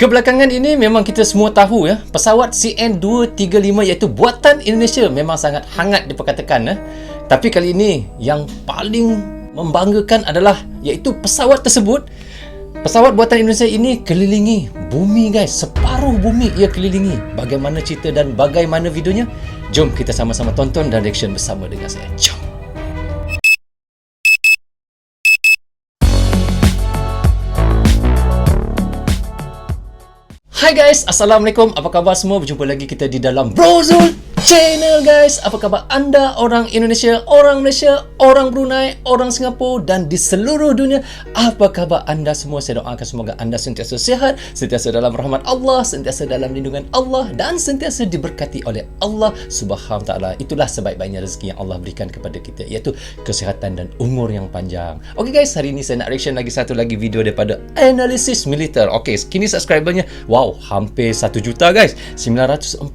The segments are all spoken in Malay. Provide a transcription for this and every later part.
Kebelakangan ini memang kita semua tahu ya, pesawat CN235 iaitu buatan Indonesia memang sangat hangat diperkatakan ya. Tapi kali ini yang paling membanggakan adalah iaitu pesawat tersebut. Pesawat buatan Indonesia ini kelilingi bumi guys, separuh bumi ia kelilingi. Bagaimana cerita dan bagaimana videonya? Jom kita sama-sama tonton dan reaction bersama dengan saya. Jom. Hai guys, Assalamualaikum. Apa khabar semua? Berjumpa lagi kita di dalam Brozul Channel guys. Apa khabar anda orang Indonesia, orang Malaysia, orang Brunei, orang Singapura dan di seluruh dunia? Apa khabar anda semua? Saya doakan semoga anda sentiasa sihat, sentiasa dalam rahmat Allah, sentiasa dalam lindungan Allah dan sentiasa diberkati oleh Allah Subhanahu Taala. Itulah sebaik-baiknya rezeki yang Allah berikan kepada kita, iaitu kesihatan dan umur yang panjang. Okey guys, hari ini saya nak reaction lagi satu lagi video daripada analisis militer. Okey, kini subscribernya wow, hampir 1 juta guys. 944,000.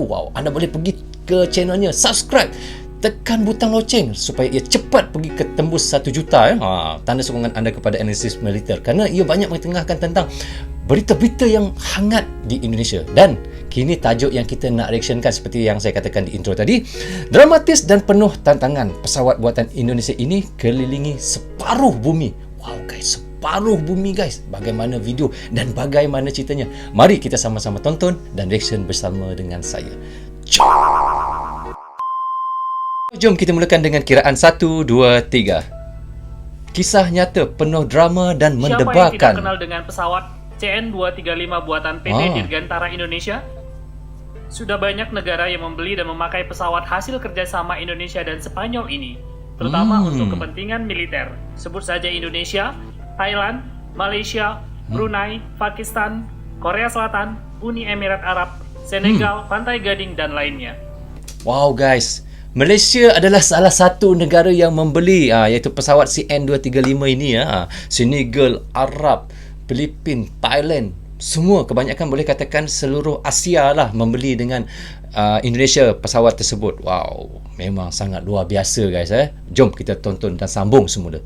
Wow, anda boleh pergi ke channelnya, subscribe, tekan butang loceng supaya ia cepat pergi ke tembus 1 juta tanda sokongan anda kepada analisis militer, kerana ia banyak mengetengahkan tentang berita-berita yang hangat di Indonesia. Dan kini tajuk yang kita nak reactionkan seperti yang saya katakan di intro tadi, dramatis dan penuh tantangan. Pesawat buatan Indonesia ini kelilingi separuh bumi. Wow guys, separuh bumi guys. Bagaimana video dan bagaimana ceritanya? Mari kita sama-sama tonton dan reaction bersama dengan saya. Jom kita mulakan dengan kiraan 1, 2, 3. Kisah nyata penuh drama dan mendebarkan. Siapa yang tidak kenal dengan pesawat CN235 buatan PT Dirgantara Indonesia? Sudah banyak negara yang membeli dan memakai pesawat hasil kerjasama Indonesia dan Spanyol ini, terutama untuk kepentingan militer. Sebut saja Indonesia, Thailand, Malaysia, Brunei, Pakistan, Korea Selatan, Uni Emirat Arab, Senegal, Pantai Gading, dan lainnya. Wow guys, Malaysia adalah salah satu negara yang membeli iaitu pesawat CN235 ini Senegal, Arab, Filipin, Thailand, semua kebanyakan boleh katakan seluruh Asia lah membeli dengan Indonesia pesawat tersebut. Wow, memang sangat luar biasa guys. Jom kita tonton dan sambung semula.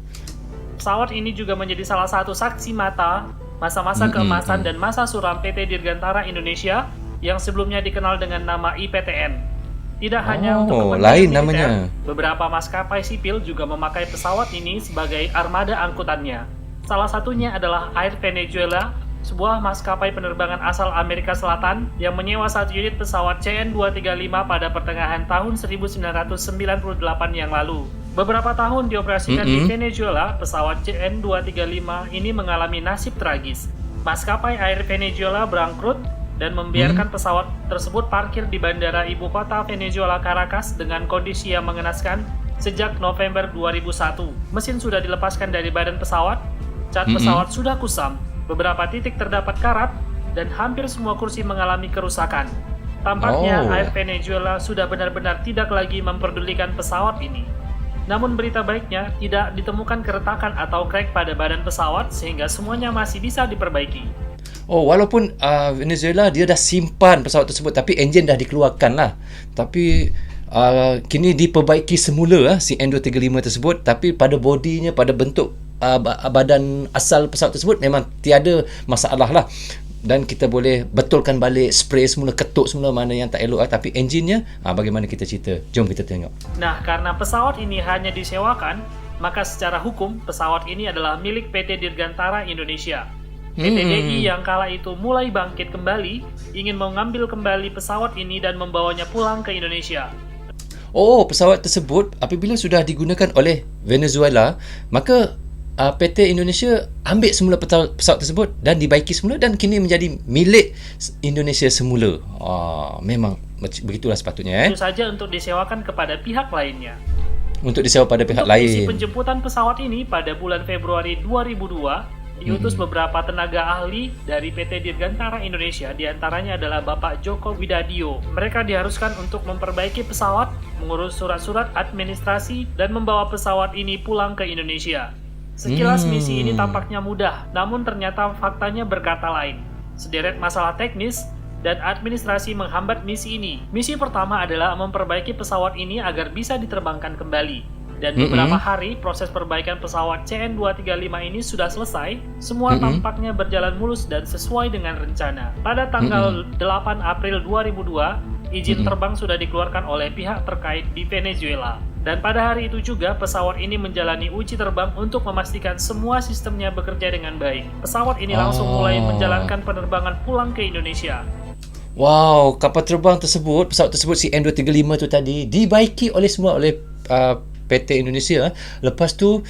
Pesawat ini juga menjadi salah satu saksi mata masa-masa keemasan dan masa suram PT Dirgantara Indonesia yang sebelumnya dikenal dengan nama IPTN. Tidak hanya untuk lain militer, namanya. beberapa maskapai sipil juga memakai pesawat ini sebagai armada angkutannya. Salah satunya adalah Air Venezuela, sebuah maskapai penerbangan asal Amerika Selatan yang menyewa satu unit pesawat CN235 pada pertengahan tahun 1998 yang lalu. Beberapa tahun dioperasikan di Venezuela, pesawat CN235 ini mengalami nasib tragis. Maskapai Air Venezuela bangkrut dan membiarkan pesawat tersebut parkir di bandara ibu kota Venezuela Caracas dengan kondisi yang mengenaskan sejak November 2001. Mesin sudah dilepaskan dari badan pesawat, cat pesawat sudah kusam, beberapa titik terdapat karat, dan hampir semua kursi mengalami kerusakan. Tampaknya Air Venezuela sudah benar-benar tidak lagi memperdulikan pesawat ini. Namun berita baiknya, tidak ditemukan keretakan atau crack pada badan pesawat sehingga semuanya masih bisa diperbaiki. Walaupun Venezuela dia dah simpan pesawat tersebut, tapi enjin dah dikeluarkan lah. Tapi kini diperbaiki semula si N235 tersebut, tapi pada bodinya, pada bentuk badan asal pesawat tersebut memang tiada masalah lah. Dan kita boleh betulkan balik, spray semula, ketuk semula mana yang tak elok tapi enjinnya bagaimana kita cerita. Jom kita tengok. Nah, karena pesawat ini hanya disewakan, maka secara hukum pesawat ini adalah milik PT Dirgantara Indonesia. PT DI yang kala itu mulai bangkit kembali, ingin mengambil kembali pesawat ini dan membawanya pulang ke Indonesia. Pesawat tersebut apabila sudah digunakan oleh Venezuela, maka PT Indonesia ambil semula pesawat tersebut dan dibaiki semula dan kini menjadi milik Indonesia semula. Memang begitulah sepatutnya. Itu saja untuk disewakan kepada pihak lainnya. Untuk disewa pada pihak lain. lain. Misi penjemputan pesawat ini pada bulan Februari 2002 diutus beberapa tenaga ahli dari PT Dirgantara Indonesia, diantaranya adalah Bapak Joko Widadio. Mereka diharuskan untuk memperbaiki pesawat, mengurus surat-surat administrasi, dan membawa pesawat ini pulang ke Indonesia. Sekilas misi ini tampaknya mudah, namun ternyata faktanya berkata lain. Sederet masalah teknis dan administrasi menghambat misi ini. Misi pertama adalah memperbaiki pesawat ini agar bisa diterbangkan kembali. Dan beberapa hari proses perbaikan pesawat CN235 ini sudah selesai, semua tampaknya berjalan mulus dan sesuai dengan rencana. Pada tanggal 8 April 2002, izin terbang sudah dikeluarkan oleh pihak terkait di Venezuela. Dan pada hari itu juga pesawat ini menjalani uji terbang untuk memastikan semua sistemnya bekerja dengan baik. Pesawat ini langsung mulai menjalankan penerbangan pulang ke Indonesia. Wow, kapal terbang tersebut, pesawat tersebut CN235 tu tadi dibaiki oleh semua oleh PT Indonesia. Lepas tu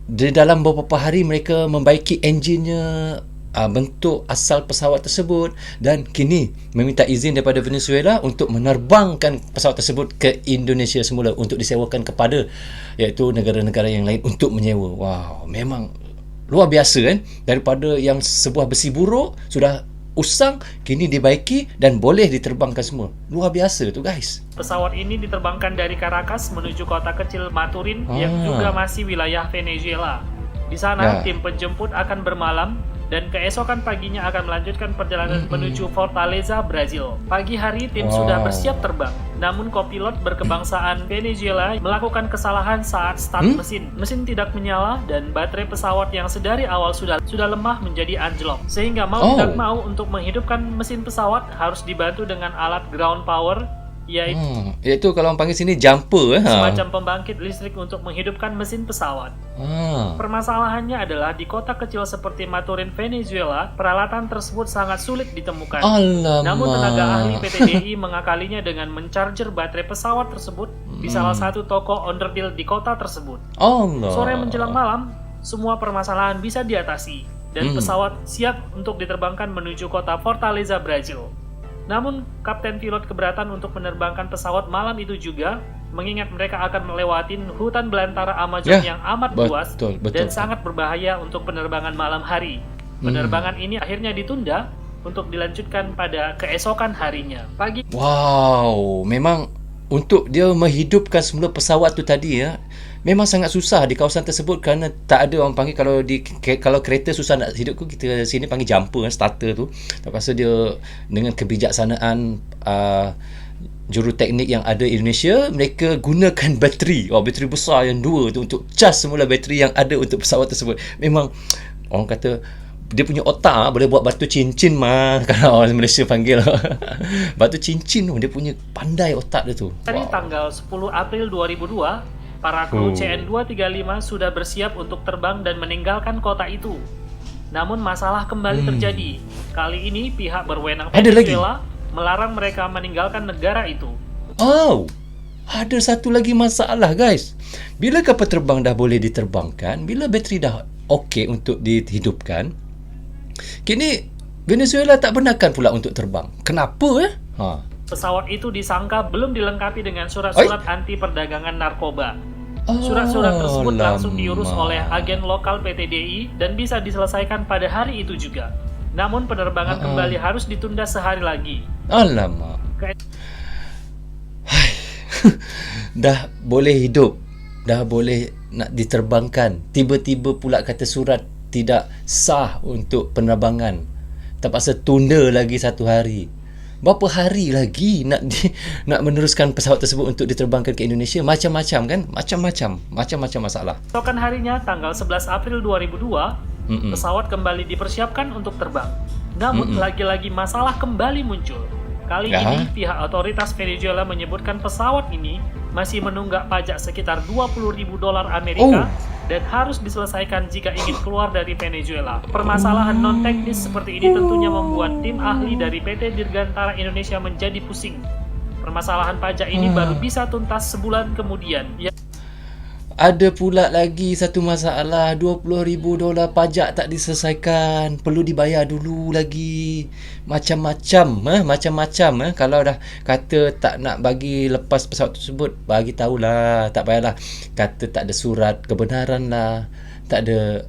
di dalam beberapa hari mereka membaiki enjinnya, bentuk asal pesawat tersebut, dan kini meminta izin daripada Venezuela untuk menerbangkan pesawat tersebut ke Indonesia semula untuk disewakan kepada iaitu negara-negara yang lain untuk menyewa. Wow, memang luar biasa kan? Daripada yang sebuah besi buruk sudah usang, kini dibaiki dan boleh diterbangkan semua. Luar biasa tu guys. Pesawat ini diterbangkan dari Caracas menuju kota kecil Maturin yang juga masih wilayah Venezuela. Di sana tim penjemput akan bermalam dan keesokan paginya akan melanjutkan perjalanan menuju Fortaleza, Brazil. Pagi hari tim sudah bersiap terbang. Namun kopilot berkebangsaan Venezuela melakukan kesalahan saat start mesin. Mesin tidak menyala dan baterai pesawat yang sedari awal sudah lemah menjadi anjlok. Sehingga mau tidak mau untuk menghidupkan mesin pesawat harus dibantu dengan alat ground power, iaitu kalau orang panggil sini jumper semacam pembangkit listrik untuk menghidupkan mesin pesawat. Permasalahannya adalah di kota kecil seperti Maturin, Venezuela, peralatan tersebut sangat sulit ditemukan. Namun tenaga ahli PT DI mengakalinya dengan mencarger baterai pesawat tersebut di salah satu toko onderdil di kota tersebut. Sore menjelang malam, semua permasalahan bisa diatasi dan pesawat siap untuk diterbangkan menuju kota Fortaleza, Brazil. Namun, kapten pilot keberatan untuk menerbangkan pesawat malam itu juga, mengingat mereka akan melewati hutan belantara Amazon yang amat luas dan sangat berbahaya untuk penerbangan malam hari. Penerbangan ini akhirnya ditunda untuk dilanjutkan pada keesokan harinya. Wow, memang untuk dia menghidupkan semula pesawat tu tadi memang sangat susah di kawasan tersebut kerana tak ada orang panggil kalau kereta susah nak hidupkan, kita sini panggil jumper starter tu. Tak rasa dia dengan kebijaksanaan juruteknik yang ada di Indonesia, mereka gunakan bateri besar yang dua tu untuk cas semula bateri yang ada untuk pesawat tersebut. Memang orang kata dia punya otak boleh buat batu cincin kalau orang Malaysia panggil batu cincin dia punya pandai otak dia tu. Hari tanggal 10 April 2002, para kru CN235 sudah bersiap untuk terbang dan meninggalkan kota itu. Namun masalah kembali terjadi. Kali ini pihak berwenang Venezuela melarang mereka meninggalkan negara itu. Ada satu lagi masalah guys. Bila kapal terbang dah boleh diterbangkan, bila bateri dah okey untuk dihidupkan, kini Venezuela tak benarkan pula untuk terbang. Kenapa Pesawat itu disangka belum dilengkapi dengan surat-surat anti perdagangan narkoba. Surat-surat tersebut langsung diurus oleh agen lokal PT DI dan bisa diselesaikan pada hari itu juga. Namun penerbangan kembali harus ditunda sehari lagi. Alamak. Dah boleh hidup, dah boleh nak diterbangkan, tiba-tiba pula kata surat tidak sah untuk penerbangan, terpaksa tunda lagi satu hari. Berapa hari lagi nak meneruskan pesawat tersebut untuk diterbangkan ke Indonesia? Macam-macam kan? Macam-macam masalah. Esokan harinya tanggal 11 April 2002, pesawat kembali dipersiapkan untuk terbang. Namun lagi-lagi masalah kembali muncul. Kali ini pihak otoritas Venezuela menyebutkan pesawat ini masih menunggak pajak sekitar $20.000 Amerika dan harus diselesaikan jika ingin keluar dari Venezuela. Permasalahan non-teknis seperti ini tentunya membuat tim ahli dari PT Dirgantara Indonesia menjadi pusing. Permasalahan pajak ini baru bisa tuntas sebulan kemudian. Ada pula lagi satu masalah, $20,000 pajak tak diselesaikan, perlu dibayar dulu lagi. Macam-macam. Kalau dah kata tak nak bagi lepas pesawat tersebut, bagi tahulah, tak payahlah kata tak ada surat kebenaran lah, tak ada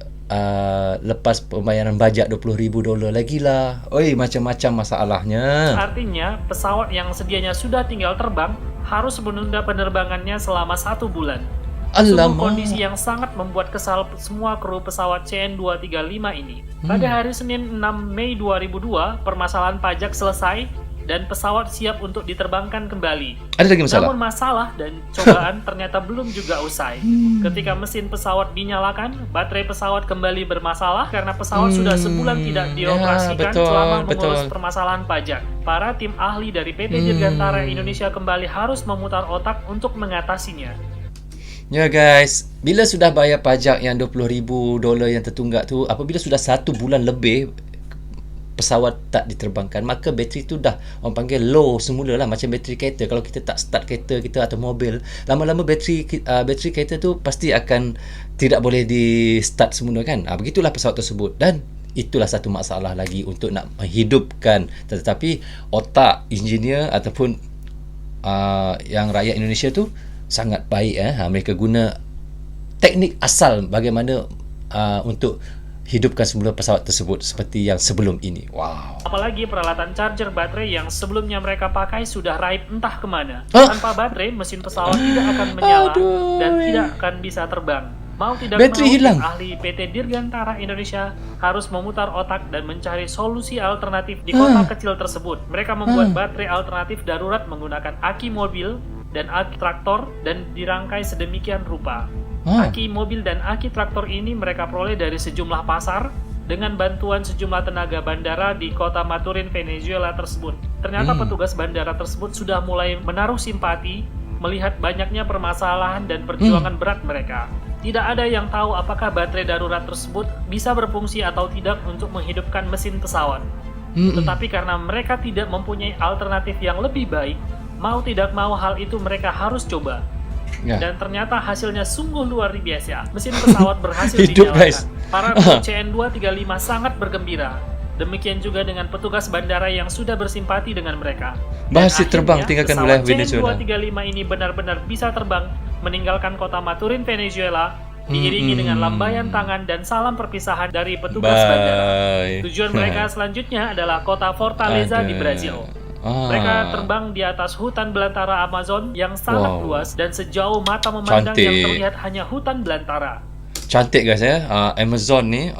lepas pembayaran pajak $20,000 lagi lah. Macam-macam masalahnya. Artinya pesawat yang sedianya sudah tinggal terbang harus menunda penerbangannya selama 1 bulan. Sungguh kondisi yang sangat membuat kesal semua kru pesawat CN235 ini. Pada hari Senin 6 Mei 2002, permasalahan pajak selesai dan pesawat siap untuk diterbangkan kembali. Ada lagi masalah? Namun masalah dan cobaan ternyata belum juga usai. Ketika mesin pesawat dinyalakan, baterai pesawat kembali bermasalah karena pesawat sudah sebulan tidak dioperasikan selama mengurus permasalahan pajak. Para tim ahli dari PT Dirgantara Indonesia kembali harus memutar otak untuk mengatasinya. Ya guys, bila sudah bayar pajak yang $20,000 yang tertunggak tu, apabila sudah 1 bulan lebih pesawat tak diterbangkan, maka bateri tu dah orang panggil low semula lah, macam bateri kereta. Kalau kita tak start kereta kita atau mobil, lama-lama bateri kereta tu pasti akan tidak boleh di start semula kan. Begitulah pesawat tersebut, dan itulah satu masalah lagi untuk nak menghidupkan. Tetapi otak engineer ataupun yang rakyat Indonesia tu sangat baik. Mereka guna teknik asal bagaimana untuk hidupkan semula pesawat tersebut seperti yang sebelum ini. Wow. Apalagi peralatan charger baterai yang sebelumnya mereka pakai sudah raib entah kemana. Tanpa baterai, mesin pesawat tidak akan menyala dan tidak akan bisa terbang. Mau tidak bateri mau, hilang. Ahli PT Dirgantara Indonesia harus memutar otak dan mencari solusi alternatif di kota kecil tersebut. Mereka membuat baterai alternatif darurat menggunakan aki mobil dan aki traktor dan dirangkai sedemikian rupa. Aki mobil dan aki traktor ini mereka peroleh dari sejumlah pasar dengan bantuan sejumlah tenaga bandara di kota Maturin, Venezuela tersebut. Ternyata petugas bandara tersebut sudah mulai menaruh simpati melihat banyaknya permasalahan dan perjuangan berat mereka. Tidak ada yang tahu apakah baterai darurat tersebut bisa berfungsi atau tidak untuk menghidupkan mesin pesawat. Tetapi karena mereka tidak mempunyai alternatif yang lebih baik, mau tidak mau hal itu mereka harus coba. Dan ternyata hasilnya sungguh luar biasa. Mesin pesawat berhasil dinyalakan. Para kru CN235 sangat bergembira. Demikian juga dengan petugas bandara yang sudah bersimpati dengan mereka. Masih terbang tinggalkan wilayah Venezuela. CN235 ini benar-benar bisa terbang meninggalkan kota Maturin, Venezuela, diiringi dengan lambaian tangan dan salam perpisahan dari petugas bandara. Tujuan mereka selanjutnya adalah kota Fortaleza di Brazil. Mereka terbang di atas hutan belantara Amazon yang sangat luas dan sejauh mata memandang yang terlihat hanya hutan belantara. Cantik guys ya. Amazon ni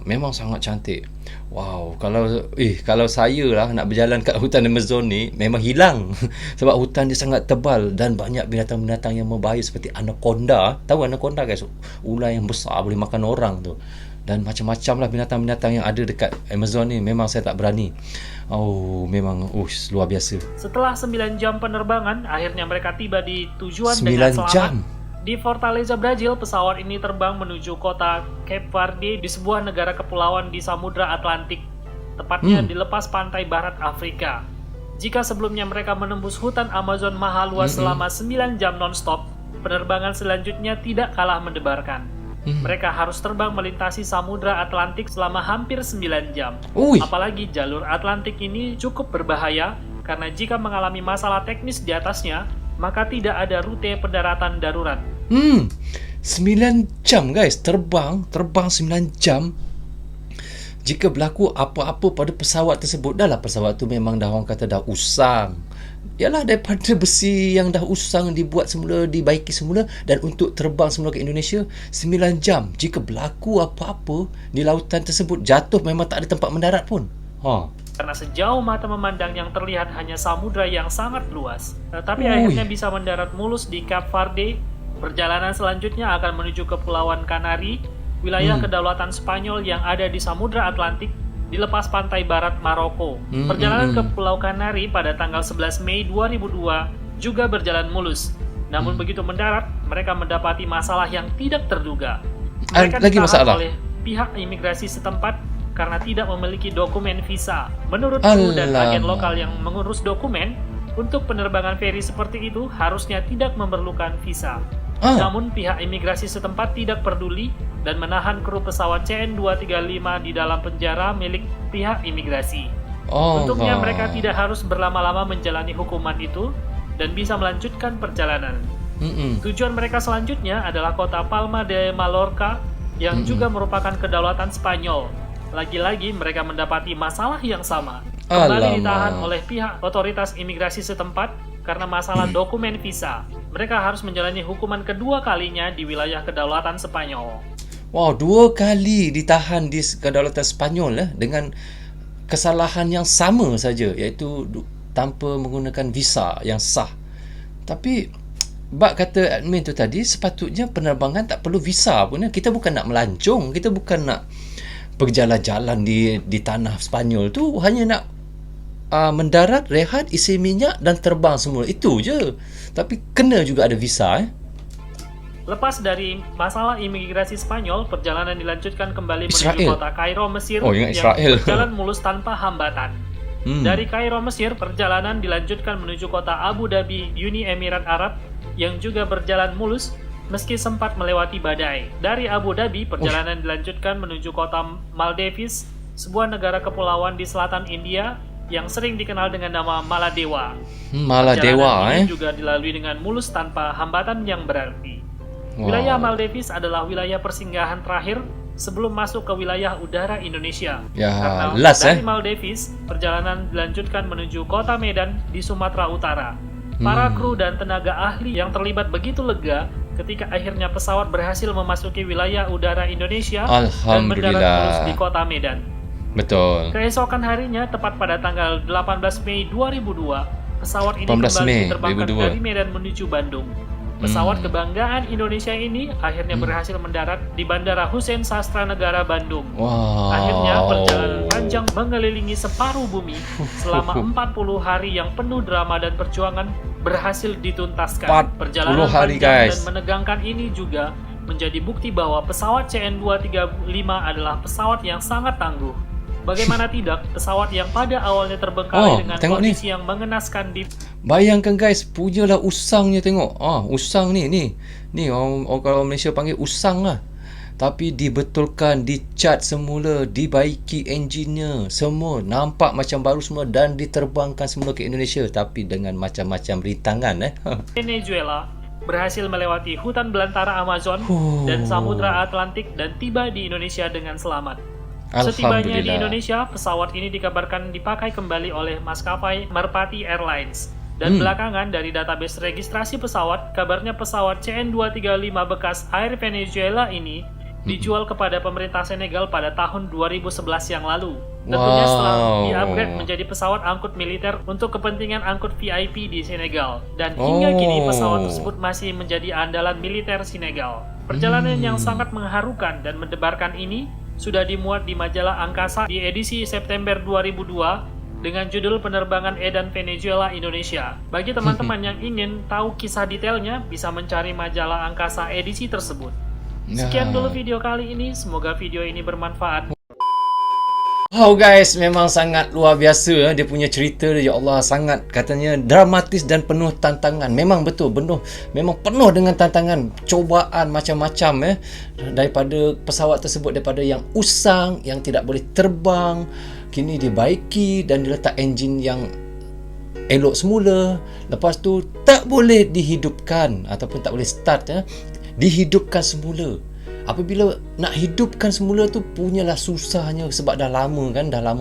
memang sangat cantik. Wow, kalau saya lah nak berjalan kat hutan Amazon ni memang hilang. Sebab hutan dia sangat tebal dan banyak binatang-binatang yang berbahaya seperti anaconda. Tahu anaconda guys? Ular yang besar boleh makan orang tu. Dan macam-macam lah binatang-binatang yang ada dekat Amazon ni. Memang saya tak berani. Memang luar biasa. Setelah 9 jam penerbangan, akhirnya mereka tiba di tujuan dengan selamat. 9 jam? Di Fortaleza, Brazil, pesawat ini terbang menuju kota Cape Verde di sebuah negara kepulauan di Samudra Atlantik, tepatnya di lepas pantai barat Afrika. Jika sebelumnya mereka menembus hutan Amazon maha luas selama 9 jam non-stop, penerbangan selanjutnya tidak kalah mendebarkan. Mereka harus terbang melintasi Samudra Atlantik selama hampir 9 jam. Apalagi jalur Atlantik ini cukup berbahaya karena jika mengalami masalah teknis di atasnya, maka tidak ada rute pendaratan darurat. 9 jam guys, terbang 9 jam. Jika berlaku apa-apa pada pesawat tersebut, dah lah pesawat tu memang dah orang kata dah usang. Yalah, daripada besi yang dah usang dibuat semula, dibaiki semula, dan untuk terbang semula ke Indonesia 9 jam. Jika berlaku apa-apa di lautan tersebut, jatuh memang tak ada tempat mendarat pun. Karena sejauh mata memandang yang terlihat hanya samudra yang sangat luas. Tapi akhirnya bisa mendarat mulus di Cape Verde. Perjalanan selanjutnya akan menuju ke Kepulauan Kanari, wilayah kedaulatan Spanyol yang ada di Samudra Atlantik di lepas pantai barat Maroko. Perjalanan ke Pulau Kanari pada tanggal 11 Mei 2002 juga berjalan mulus. Namun begitu mendarat, mereka mendapati masalah yang tidak terduga. Mereka ditahan oleh pihak imigrasi setempat karena tidak memiliki dokumen visa. Menurut kru dan agen lokal yang mengurus dokumen, untuk penerbangan feri seperti itu harusnya tidak memerlukan visa. Namun pihak imigrasi setempat tidak peduli dan menahan kru pesawat CN235 di dalam penjara milik pihak imigrasi. Untuknya mereka tidak harus berlama-lama menjalani hukuman itu dan bisa melanjutkan perjalanan. Tujuan mereka selanjutnya adalah kota Palma de Mallorca yang juga merupakan kedaulatan Spanyol. Lagi-lagi mereka mendapati masalah yang sama. Kembali ditahan oleh pihak otoritas imigrasi setempat karena masalah dokumen visa. Mereka harus menjalani hukuman kedua kalinya di wilayah kedaulatan Spanyol. Wow, 2 kali ditahan di kedaulatan Spanyol dengan kesalahan yang sama saja, iaitu tanpa menggunakan visa yang sah. Tapi bak kata admin tu tadi, sepatutnya penerbangan tak perlu visa pun. Kita bukan nak melancong, kita bukan nak berjalan-jalan di tanah Spanyol tu, hanya nak mendarat, rehat, isi minyak dan terbang semula. Itu je. Tapi kena juga ada visa. Lepas dari masalah imigrasi Spanyol, perjalanan dilanjutkan kembali menuju Israel. kota Kairo, Mesir Ingat yang Israel. berjalan mulus tanpa hambatan. Dari Kairo, Mesir, perjalanan dilanjutkan menuju kota Abu Dhabi, Uni Emirat Arab yang juga berjalan mulus meski sempat melewati badai. Dari Abu Dhabi, perjalanan dilanjutkan menuju kota Maldives, sebuah negara kepulauan di selatan India yang sering dikenal dengan nama Maladewa. Maladewa, Perjalanan ini juga dilalui dengan mulus tanpa hambatan yang berarti. Wow. Wilayah Maldives adalah wilayah persinggahan terakhir sebelum masuk ke wilayah udara Indonesia. Ya, Karena last, dari Maldives, perjalanan dilanjutkan menuju kota Medan di Sumatera Utara. Para kru dan tenaga ahli yang terlibat begitu lega ketika akhirnya pesawat berhasil memasuki wilayah udara Indonesia dan mendarat mulus di kota Medan. Betul. Keesokan harinya, tepat pada tanggal 18 Mei 2002, pesawat ini 18 kembali Mei diterbangkan 2002. dari Medan menuju Bandung. Pesawat kebanggaan Indonesia ini akhirnya berhasil mendarat di Bandara Hussein Sastra Negara Bandung. Wow. Akhirnya perjalanan panjang mengelilingi separuh bumi selama 40 hari yang penuh drama dan perjuangan berhasil dituntaskan. 40 Perjalanan hari, panjang guys. dan menegangkan ini juga menjadi bukti bahwa pesawat CN235 adalah pesawat yang sangat tangguh. Bagaimana tidak, pesawat yang pada awalnya terbengkalai dengan kondisi yang mengenaskan di... Bayangkan guys, punyalah usangnya, tengok. Usang ni orang Malaysia panggil usang lah. Tapi dibetulkan, dicat semula, dibaiki enjinnya, semua nampak macam baru semua dan diterbangkan semula ke Indonesia, tapi dengan macam-macam rintangan. Venezuela berhasil melewati hutan belantara Amazon dan Samudra Atlantik dan tiba di Indonesia dengan selamat. Setibanya di Indonesia, pesawat ini dikabarkan dipakai kembali oleh maskapai Merpati Airlines. Dan belakangan dari database registrasi pesawat, kabarnya pesawat CN235 bekas Air Venezuela ini dijual kepada pemerintah Senegal pada tahun 2011 yang lalu. Tentunya setelah di-upgrade menjadi pesawat angkut militer untuk kepentingan angkut VIP di Senegal. Dan hingga kini pesawat tersebut masih menjadi andalan militer Senegal. Perjalanan yang sangat mengharukan dan mendebarkan ini sudah dimuat di majalah Angkasa di edisi September 2002 dengan judul Penerbangan Edan Venezuela Indonesia. Bagi teman-teman yang ingin tahu kisah detailnya, bisa mencari majalah Angkasa edisi tersebut. Sekian dulu video kali ini, semoga video ini bermanfaat. Wow guys, memang sangat luar biasa dia punya cerita. Ya Allah, sangat katanya dramatis dan penuh tantangan. Memang betul, memang penuh dengan tantangan, cobaan macam-macam daripada pesawat tersebut, daripada yang usang, yang tidak boleh terbang, kini dibaiki dan diletak enjin yang elok semula. Lepas tu tak boleh dihidupkan ataupun tak boleh start, dihidupkan semula. Apabila nak hidupkan semula tu punyalah susahnya sebab dah lama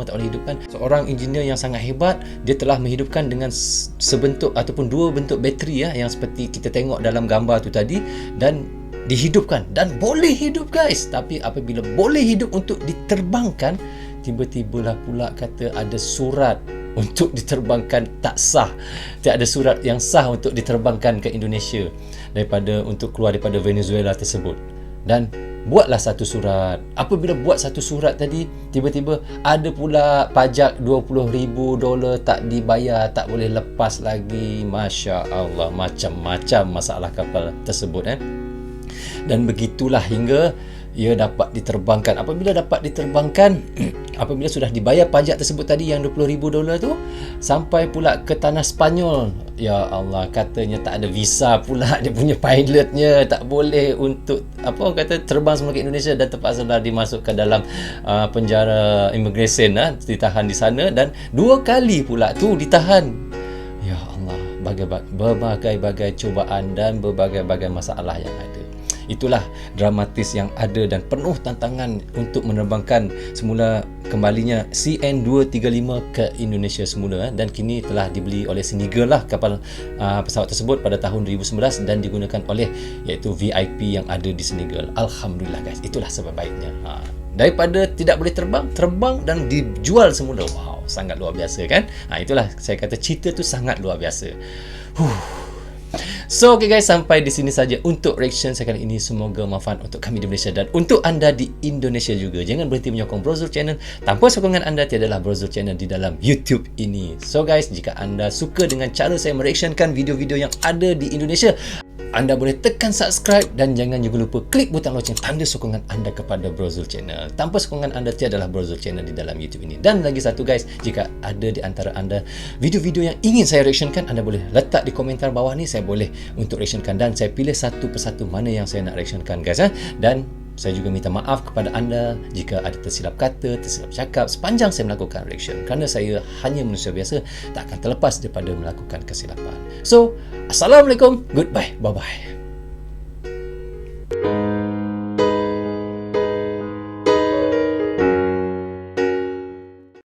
tak boleh hidupkan. Seorang engineer yang sangat hebat, dia telah menghidupkan dengan sebentuk ataupun dua bentuk bateri yang seperti kita tengok dalam gambar tu tadi, dan dihidupkan dan boleh hidup guys. Tapi apabila boleh hidup untuk diterbangkan, tiba-tibalah pula kata ada surat untuk diterbangkan tak sah. Tak ada surat yang sah untuk diterbangkan ke Indonesia untuk keluar daripada Venezuela tersebut. Dan buatlah satu surat. Apabila buat satu surat tadi, tiba-tiba ada pula pajak $20,000 tak dibayar, tak boleh lepas lagi. Masya Allah, macam-macam masalah kapal tersebut. Dan begitulah hingga ia dapat diterbangkan. Apabila dapat diterbangkan, apabila sudah dibayar pajak tersebut tadi yang $20,000 tu, sampai pula ke tanah Spanyol. Ya Allah, katanya tak ada visa pula dia punya pilotnya, tak boleh untuk terbang semula ke Indonesia dan terpaksalah dimasukkan dalam penjara immigration, ditahan di sana, dan 2 kali pula tu ditahan. Ya Allah, berbagai-bagai cubaan dan berbagai-bagai masalah yang ada. Itulah dramatis yang ada dan penuh tantangan untuk menerbangkan semula kembalinya CN235 ke Indonesia semula, dan kini telah dibeli oleh Senegal kapal pesawat tersebut pada tahun 2011 dan digunakan oleh iaitu VIP yang ada di Senegal. Alhamdulillah guys, itulah sebab baiknya. Daripada tidak boleh terbang dan dijual semula. Wow. sangat luar biasa kan. Itulah saya kata cerita tu sangat luar biasa. So okay guys, sampai di sini saja untuk reaction saya kali ini. Semoga manfaat untuk kami di Malaysia dan untuk anda di Indonesia juga. Jangan berhenti menyokong Brozul Channel. Tanpa sokongan anda tiadalah Brozul Channel di dalam YouTube ini. So guys, jika anda suka dengan cara saya mereactionkan video-video yang ada di Indonesia, anda boleh tekan subscribe dan jangan juga lupa klik butang loceng tanda sokongan anda kepada Brozul Channel. Tanpa sokongan anda tiadalah Brozul Channel di dalam YouTube ini. Dan lagi satu guys, jika ada di antara anda video-video yang ingin saya reactionkan, anda boleh letak di komentar bawah ni, saya boleh untuk reactionkan dan saya pilih satu persatu mana yang saya nak reactionkan guys. Dan saya juga minta maaf kepada anda jika ada tersilap kata, tersilap cakap sepanjang saya melakukan reaction, kerana saya hanya manusia biasa, tak akan terlepas daripada melakukan kesilapan. So, Assalamualaikum, goodbye, bye-bye.